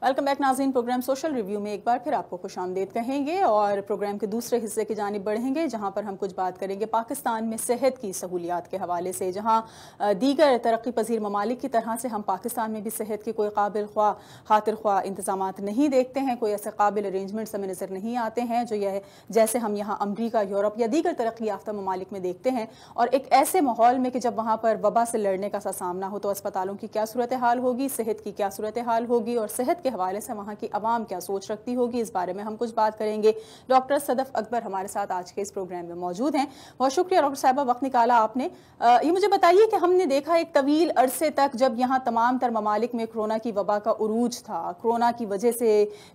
Welcome back नाज़रीन। Programme social review में एक बार फिर आपको खुशामदीद कहेंगे और प्रोग्राम के दूसरे हिस्से की जानिब बढ़ेंगे, जहां पर हम कुछ बात करेंगे पाकिस्तान में सेहत की सहूलियात के हवाले से। जहां दीगर तरक्की पजीर ममालिक की तरह से हम पाकिस्तान में भी सेहत के कोई काबिल ख्वा खातिर ख्वा इंतजाम नहीं देखते हैं, कोई ऐसे काबिल अरेंजमेंट्स हमें नज़र नहीं आते हैं जो यह जैसे हम यहाँ अमरीका, यूरोप या दीगर तरक्की याफ्ता ममालिक में देखते हैं। और एक ऐसे माहौल में कि जब वहाँ पर वबा से लड़ने का सामना हो तो अस्पतालों की क्या सूरत हाल होगी, सेहत की क्या सूरत हाल होगी और सेहत के हवाले से वहाँ की आवाम क्या सोच रखती होगी, इस बारे में हम कुछ बात करेंगे। डॉक्टर सदफ अकबर हमारे साथ आज के इस प्रोग्राम में मौजूद हैं। बहुत शुक्रिया डॉक्टर साहिबा, वक्त निकाला आपने। ये मुझे बताइए कि हमने देखा एक तवील अरसे तक जब यहाँ तमाम तर ममालिक में कोरोना की वबा का उरूज था, कोरोना की वजह से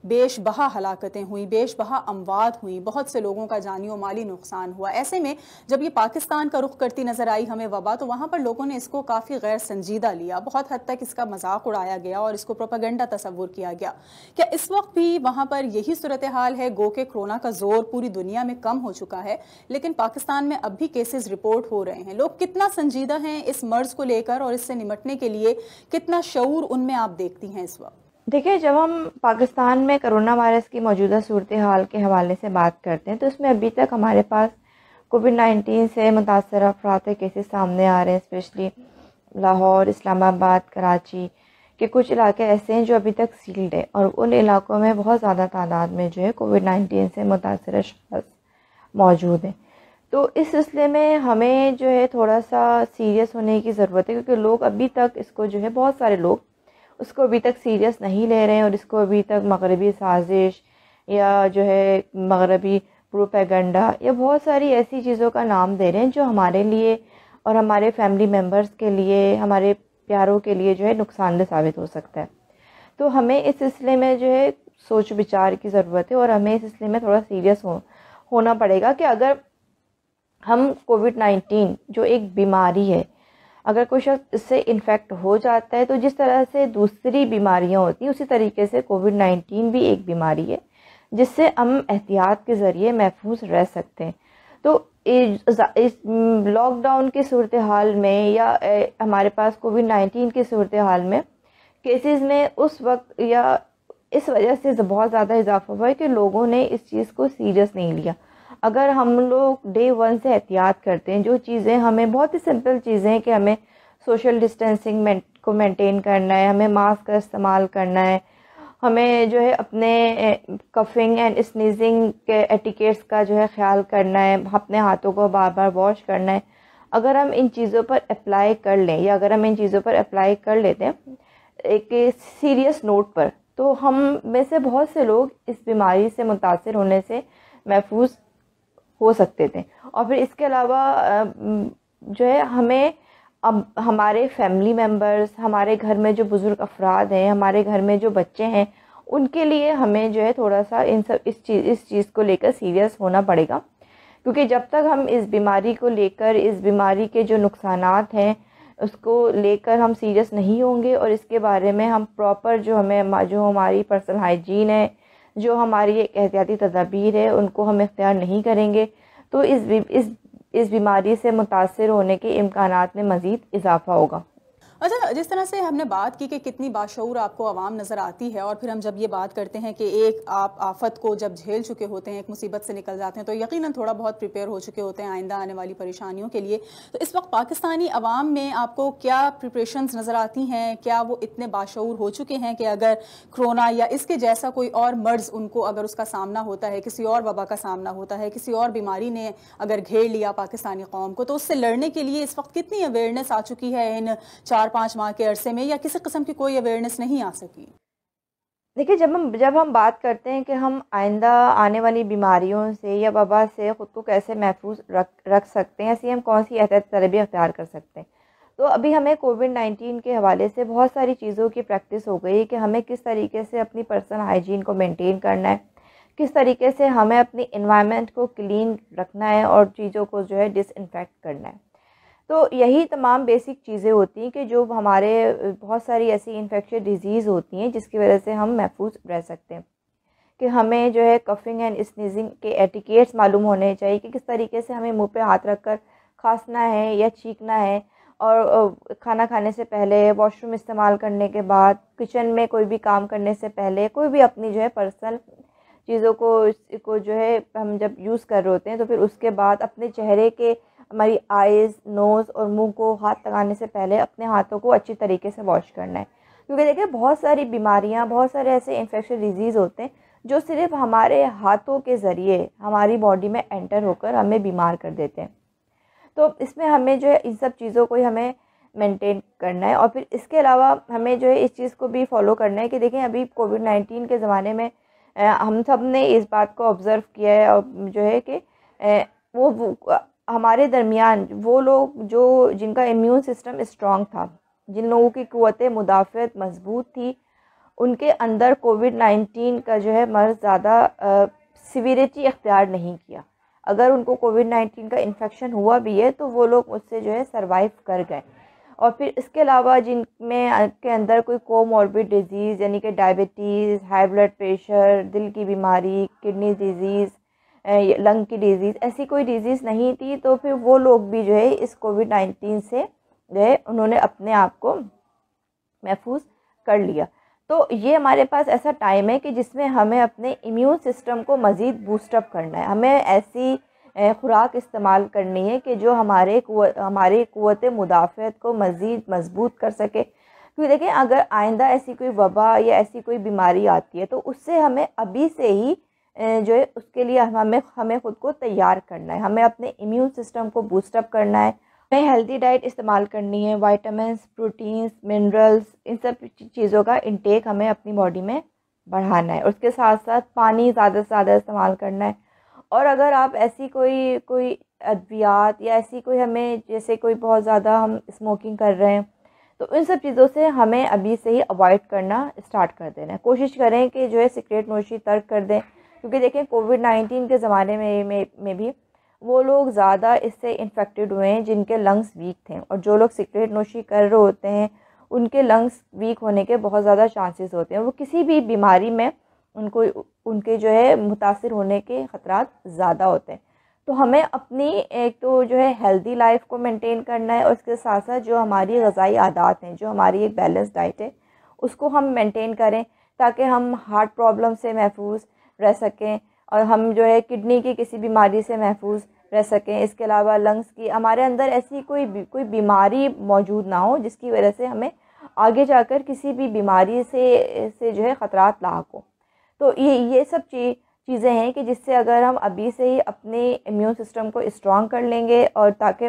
बेशबहा हलाकतें हुई, बेशबहा अमवात हुई, बहुत से लोगों का जानी और माली नुकसान हुआ। ऐसे में जब ये पाकिस्तान का रुख करती नजर आई हमें वबा, तो वहाँ पर लोगों ने इसको काफ़ी गैर संजीदा लिया, बहुत हद तक इसका मजाक उड़ाया गया और इसको प्रोपेगेंडा तस्वुर किया गया। क्या इस वक्त भी वहां पर यही सूरत हाल है? गो के कोरोना का जोर पूरी दुनिया में कम हो चुका है, लेकिन पाकिस्तान में अब भी केसेस रिपोर्ट हो रहे हैं। लोग कितना संजीदा हैं इस मर्ज को लेकर और इससे निपटने के लिए कितना शऊर उनमें आप देखती हैं इस वक्त? देखिए, जब हम पाकिस्तान में कोरोना वायरस की मौजूदा सूरत हाल के हवाले से बात करते हैं तो उसमें अभी तक हमारे पास कोविड-19 से मुतासर अफराद के केसेस सामने आ रहे हैं। स्पेशली लाहौर, इस्लामाबाद, कराची के कुछ इलाके ऐसे हैं जो अभी तक सील्ड है और उन इलाकों में बहुत ज़्यादा तादाद में जो है कोविड-19 से मुतासर शख्स मौजूद हैं। तो इस सिलसिले में हमें जो है थोड़ा सा सीरियस होने की ज़रूरत है, क्योंकि लोग अभी तक इसको जो है बहुत सारे लोग उसको अभी तक सीरियस नहीं ले रहे हैं और इसको अभी तक मगरबी साजिश या जो है मगरबी प्रोपेगेंडा या बहुत सारी ऐसी चीज़ों का नाम दे रहे हैं जो हमारे लिए और हमारे फैमिली मेम्बर्स के लिए, हमारे प्यारों के लिए जो है नुकसानदेह साबित हो सकता है। तो हमें इस सिलसिले में जो है सोच विचार की ज़रूरत है और हमें इस सिलसिले में थोड़ा सीरियस होना पड़ेगा कि अगर हम कोविड-19 जो एक बीमारी है, अगर कोई शख्स इससे इन्फेक्ट हो जाता है तो जिस तरह से दूसरी बीमारियां होती हैं उसी तरीके से कोविड-19 भी एक बीमारी है जिससे हम एहतियात के ज़रिए महफूज रह सकते हैं। तो इस लॉकडाउन की सूरत हाल में या हमारे पास कोविड-19 की सूरत हाल में केसेस में उस वक्त या इस वजह से बहुत ज़्यादा इजाफा हुआ है कि लोगों ने इस चीज़ को सीरियस नहीं लिया। अगर हम लोग डे वन से एहतियात करते हैं, जो चीज़ें हमें बहुत ही सिंपल चीज़ें हैं कि हमें सोशल डिस्टेंसिंग को मेंटेन करना है, हमें मास्क का इस्तेमाल करना है, हमें जो है अपने कफिंग एंड स्नीजिंग के एटिकेट्स का जो है ख्याल करना है, अपने हाथों को बार बार वॉश करना है। अगर हम इन चीज़ों पर अप्लाई कर लें या अगर हम इन चीज़ों पर अप्लाई कर लेते हैं एक सीरियस नोट पर, तो हम में से बहुत से लोग इस बीमारी से मुतासिर होने से महफूज हो सकते थे। और फिर इसके अलावा जो है हमें अब हमारे फैमिली मेम्बर्स, हमारे घर में जो बुज़ुर्ग अफराद हैं, हमारे घर में जो बच्चे हैं, उनके लिए हमें जो है थोड़ा सा इस चीज़ को लेकर सीरियस होना पड़ेगा, क्योंकि जब तक हम इस बीमारी को लेकर, इस बीमारी के जो नुकसानात हैं उसको लेकर हम सीरियस नहीं होंगे और इसके बारे में हम प्रॉपर जो हमारी पर्सनल हाइजीन है, जो हमारी एक एहतियाती तदाबीर है, उनको हम इख्तियार नहीं करेंगे तो इस बीमारी से मुतासिर होने के इम्कानात में मज़ीद इजाफा होगा। अच्छा, जिस तरह से हमने बात की कि कितनी बाशऊर आपको आवाम नज़र आती है और फिर हम जब ये बात करते हैं कि एक आप आफत को जब झेल चुके होते हैं, एक मुसीबत से निकल जाते हैं, तो यकीनन थोड़ा बहुत प्रिपेयर हो चुके होते हैं आइंदा आने वाली परेशानियों के लिए। तो इस वक्त पाकिस्तानी अवाम में आपको क्या प्रिपरेशंस नज़र आती हैं? क्या वो इतने बाशऊर हो चुके हैं कि अगर कोरोना या इसके जैसा कोई और मर्ज उनको अगर उसका सामना होता है, किसी और वबा का सामना होता है, किसी और बीमारी ने अगर घेर लिया पाकिस्तानी कौम को, तो उससे लड़ने के लिए इस वक्त कितनी अवेयरनेस आ चुकी है इन 4-5 माह के अरसे में, या किसी किस्म की कोई अवेयरनेस नहीं आ सकी? देखिए, जब हम बात करते हैं कि हम आइंदा आने वाली बीमारियों से या वबा से ख़ुद को कैसे महफूज रख सकते हैं, ऐसी हम कौन सी एहतियाती तदबीर अख्तियार कर सकते हैं, तो अभी हमें कोविड-19 के हवाले से बहुत सारी चीज़ों की प्रैक्टिस हो गई कि हमें किस तरीके से अपनी पर्सनल हाइजीन को मेंटेन करना है, किस तरीके से हमें अपनी एनवायरनमेंट को क्लीन रखना है और चीज़ों को जो है डिसइंफेक्ट करना है। तो यही तमाम बेसिक चीज़ें होती हैं कि जो हमारे बहुत सारी ऐसी इन्फेक्शियस डिजीज़ होती हैं जिसकी वजह से हम महफूज रह सकते हैं, कि हमें जो है कफिंग एंड स्नीजिंग के एटिकेट्स मालूम होने चाहिए कि किस तरीके से हमें मुंह पे हाथ रखकर खांसना है या छींकना है और खाना खाने से पहले, वॉशरूम इस्तेमाल करने के बाद, किचन में कोई भी काम करने से पहले, कोई भी अपनी जो है पर्सनल चीज़ों को जो है हम जब यूज़ कर रहे होते हैं तो फिर उसके बाद अपने चेहरे के, हमारी आइज़, नोज़ और मुंह को हाथ लगाने से पहले अपने हाथों को अच्छी तरीके से वॉश करना है। क्योंकि देखिए बहुत सारी बीमारियां, बहुत सारे ऐसे इन्फेक्शन डिजीज़ होते हैं जो सिर्फ हमारे हाथों के ज़रिए हमारी बॉडी में एंटर होकर हमें बीमार कर देते हैं। तो इसमें हमें जो है इन सब चीज़ों को ही हमें मेंटेन करना है। और फिर इसके अलावा हमें जो है इस चीज़ को भी फॉलो करना है कि देखें अभी कोविड-19 के ज़माने में हम सब ने इस बात को ऑब्ज़र्व किया है और जो है कि वो हमारे दरमियान वो लोग जो जिनका इम्यून सिस्टम स्ट्रॉन्ग था, जिन लोगों की क़ुव्वत मुदाफ़अत मज़बूत थी, उनके अंदर कोविड-19 का जो है मर्ज़ ज़्यादा सिविरिटी इख्तियार नहीं किया। अगर उनको कोविड-19 का इन्फेक्शन हुआ भी है तो वो लोग उससे जो है सर्वाइव कर गए। और फिर इसके अलावा जिनमें के अंदर कोई कोमॉर्बिड डिजीज़ यानी कि डायबिटीज़, हाई ब्लड प्रेशर, दिल की बीमारी, किडनी डिजीज़, लंग की डिजीज़, ऐसी कोई डिजीज़ नहीं थी, तो फिर वो लोग भी जो है इस कोविड-19 से जो है उन्होंने अपने आप को महफूज कर लिया। तो ये हमारे पास ऐसा टाइम है कि जिसमें हमें अपने इम्यून सिस्टम को मज़ीद बूस्टअप करना है। हमें ऐसी खुराक इस्तेमाल करनी है कि जो हमारी क़ुव्वत मुदाफ़अत को मज़ीद मज़बूत कर सके। क्योंकि देखें अगर आइंदा ऐसी कोई वबा या ऐसी कोई बीमारी आती है तो उससे हमें अभी से ही जो है उसके लिए हमें ख़ुद को तैयार करना है। हमें अपने इम्यून सिस्टम को बूस्टअप करना है। हमें हेल्दी डाइट इस्तेमाल करनी है, विटामिन्स, प्रोटीन्स, मिनरल्स, इन सब चीज़ों का इंटेक हमें अपनी बॉडी में बढ़ाना है। उसके साथ साथ पानी ज़्यादा से ज़्यादा इस्तेमाल करना है। और अगर आप ऐसी कोई अद्वियात या ऐसी कोई हमें जैसे कोई बहुत ज़्यादा हम स्मोकिंग कर रहे हैं तो इन सब चीज़ों से हमें अभी से ही अवॉइड करना स्टार्ट कर देना है। कोशिश करें कि जो है सिगरेट नोशी तर्क कर दें। क्योंकि देखें कोविड-19 के ज़माने में भी वो लोग ज़्यादा इससे इन्फेक्टेड हुए हैं जिनके लंग्स वीक थे, और जो लोग सिगरेट नोशी कर रहे होते हैं उनके लंग्स वीक होने के बहुत ज़्यादा चांसेस होते हैं। वो किसी भी बीमारी में उनके जो है मुतासिर होने के ख़तरात ज़्यादा होते हैं। तो हमें अपनी एक तो जो है हेल्दी लाइफ को मेंटेन करना है और उसके साथ साथ जो हमारी ग़िज़ाई आदात हैं, जो हमारी एक बैलेंस डाइट है, उसको हम मेंटेन करें ताकि हम हार्ट प्रॉब्लम से महफूज रह सकें और हम जो है किडनी की किसी बीमारी से महफूज रह सकें। इसके अलावा लंग्स की, हमारे अंदर ऐसी कोई बीमारी मौजूद ना हो जिसकी वजह से हमें आगे जाकर किसी भी बीमारी से जो है ख़तरात लाक हो। तो ये सब चीज़ें हैं कि जिससे अगर हम अभी से ही अपने इम्यून सिस्टम को स्ट्रॉन्ग कर लेंगे और ताकि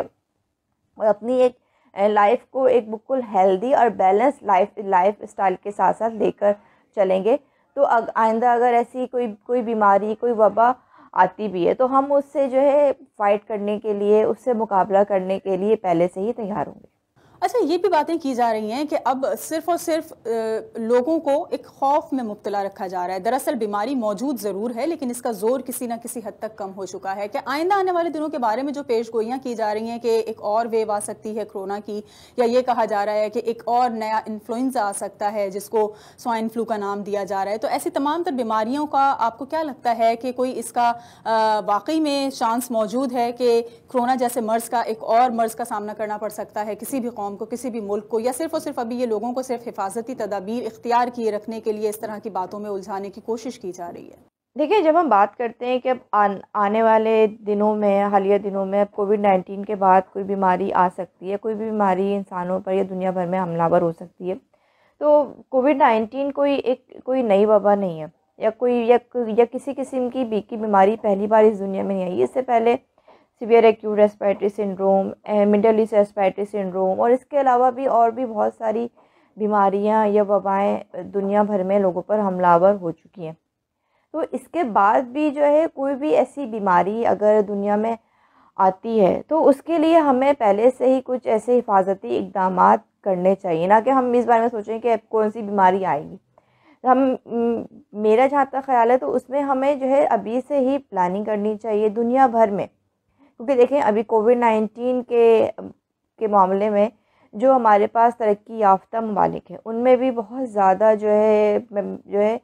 अपनी एक लाइफ को एक बिल्कुल हेल्दी और बैलेंस लाइफ स्टाइल के साथ साथ लेकर चलेंगे, तो आइंदा अगर ऐसी कोई बीमारी, कोई वबा आती भी है तो हम उससे जो है फ़ाइट करने के लिए, उससे मुकाबला करने के लिए पहले से ही तैयार होंगे। अच्छा, ये भी बातें की जा रही हैं कि अब सिर्फ और सिर्फ लोगों को एक खौफ में मुब्तला रखा जा रहा है। दरअसल बीमारी मौजूद ज़रूर है लेकिन इसका जोर किसी न किसी हद तक कम हो चुका है। कि आइंदा आने वाले दिनों के बारे में जो पेशगोइयाँ की जा रही हैं कि एक और वेव आ सकती है कोरोना की, या ये कहा जा रहा है कि एक और नया इन्फ्लुएंजा आ सकता है जिसको स्वाइन फ्लू का नाम दिया जा रहा है, तो ऐसी तमाम तर बीमारियों का आपको क्या लगता है कि कोई इसका वाकई में चांस मौजूद है कि कोरोना जैसे मर्ज़ का एक और मर्ज़ का सामना करना पड़ सकता है किसी भी कौम को, किसी भी मुल्क को, या सिर्फ और सिर्फ अभी ये लोगों को सिर्फ हिफाजती तदाबीर इख्तियार किए रखने के लिए इस तरह की बातों में उलझाने की कोशिश की जा रही है? देखिए, जब हम बात करते हैं कि अब आने वाले दिनों में, हालिया दिनों में अब कोविड-19 के बाद कोई बीमारी आ सकती है, कोई भी बीमारी इंसानों पर या दुनिया भर में हमलावर हो सकती है, तो कोविड-19 कोई नई वबा नहीं है या किसी किस्म की बीमारी पहली बार इस दुनिया में नहीं आई। इससे पहले severe acute respiratory syndrome, middle east respiratory syndrome और इसके अलावा भी बहुत सारी बीमारियां या वबाएं दुनिया भर में लोगों पर हमलावर हो चुकी हैं। तो इसके बाद भी जो है कोई भी ऐसी बीमारी अगर दुनिया में आती है तो उसके लिए हमें पहले से ही कुछ ऐसे हिफाजती इक़दामात करने चाहिए, ना कि हम इस बारे में सोचें कि अब कौन सी बीमारी आएगी। मेरा जहाँ तक ख्याल है तो उसमें हमें जो है अभी से ही प्लानिंग करनी चाहिए दुनिया भर में। क्योंकि देखें अभी कोविड-19 के मामले में जो हमारे पास तरक्की याफ्ता ममालिक हैं उनमें भी बहुत ज़्यादा जो है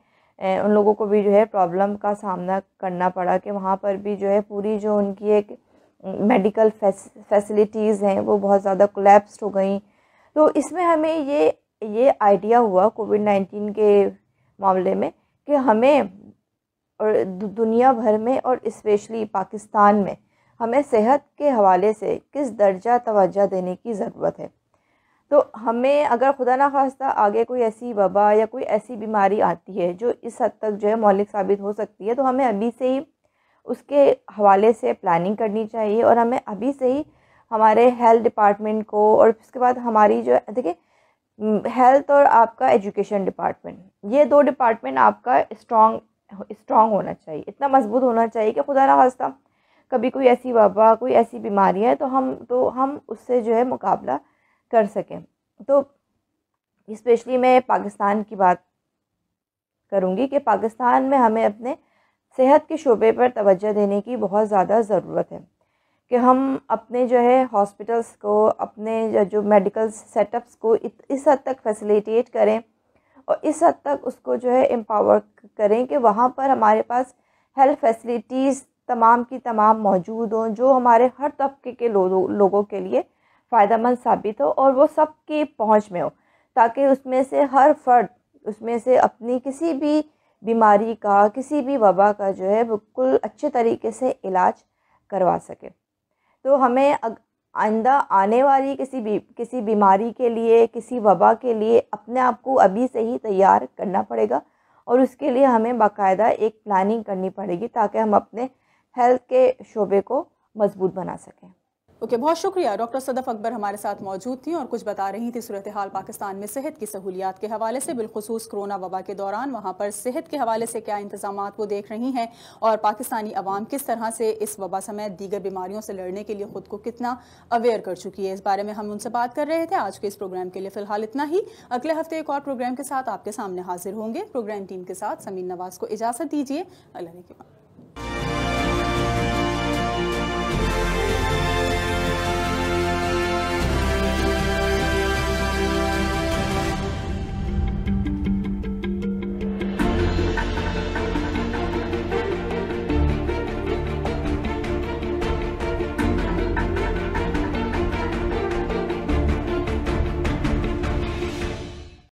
उन लोगों को भी जो है प्रॉब्लम का सामना करना पड़ा कि वहाँ पर भी जो है पूरी जो उनकी एक मेडिकल फैसिलिटीज़ हैं वो बहुत ज़्यादा कोलैप्स्ड हो गई। तो इसमें हमें ये आइडिया हुआ कोविड-19 के मामले में कि हमें और दुनिया भर में और स्पेशली पाकिस्तान में हमें सेहत के हवाले से किस दर्जा तवज्जो देने की ज़रूरत है। तो हमें अगर खुदा ना खास्ता आगे कोई ऐसी वबा या कोई ऐसी बीमारी आती है जो इस हद तक जो है मौलिक साबित हो सकती है, तो हमें अभी से ही उसके हवाले से प्लानिंग करनी चाहिए और हमें अभी से ही हमारे हेल्थ डिपार्टमेंट को, और उसके बाद हमारी जो देखिए हेल्थ और आपका एजुकेशन डिपार्टमेंट, ये 2 डिपार्टमेंट आपका स्ट्रॉन्ग होना चाहिए, इतना मजबूत होना चाहिए कि खुदा ना खास्ता कभी कोई ऐसी वबा, कोई ऐसी बीमारी है तो हम उससे जो है मुकाबला कर सकें। तो स्पेशली मैं पाकिस्तान की बात करूँगी कि पाकिस्तान में हमें अपने सेहत के शोबे पर तवज्जो देने की बहुत ज़्यादा ज़रूरत है कि हम अपने जो है हॉस्पिटल्स को, अपने जो मेडिकल सेटअप्स को इस हद तक फैसिलिटेट करें और इस हद तक उसको जो है एम्पावर करें कि वहाँ पर हमारे पास हेल्थ फैसिलिटीज़ तमाम की तमाम मौजूद हों जो हमारे हर तबके के लोगों के लिए फ़ायदेमंद साबित हो और वो सबकी पहुंच में हो, ताकि उसमें से हर फर्द उसमें से अपनी किसी भी बीमारी का, किसी भी वबा का जो है बिल्कुल अच्छे तरीके से इलाज करवा सके। तो हमें आइंदा आने वाली किसी बीमारी के लिए, किसी वबा के लिए अपने आप को अभी से ही तैयार करना पड़ेगा और उसके लिए हमें बाकायदा एक प्लानिंग करनी पड़ेगी ताकि हम अपने हेल्थ के शोबे को मजबूत बना सकें। ओके, बहुत शुक्रिया। डॉक्टर सदफ अकबर हमारे साथ मौजूद थी और कुछ बता रही थी सूरत हाल पाकिस्तान में सेहत की सहूलियात के हवाले से, बिलखुसूस कोरोना वबा के दौरान वहाँ पर सेहत के हवाले से क्या इंतजामात वो देख रही हैं और पाकिस्तानी अवाम किस तरह से इस वबा समेत दीगर बीमारियों से लड़ने के लिए ख़ुद को कितना अवेयर कर चुकी है। इस बारे में हम उनसे बात कर रहे थे। आज के इस प्रोग्राम के लिए फ़िलहाल इतना ही। अगले हफ्ते एक और प्रोग्राम के साथ आपके सामने हाजिर होंगे। प्रोग्राम टीम के साथ समीन नवाज को इजाज़त दीजिए। अल्लाह के बाद।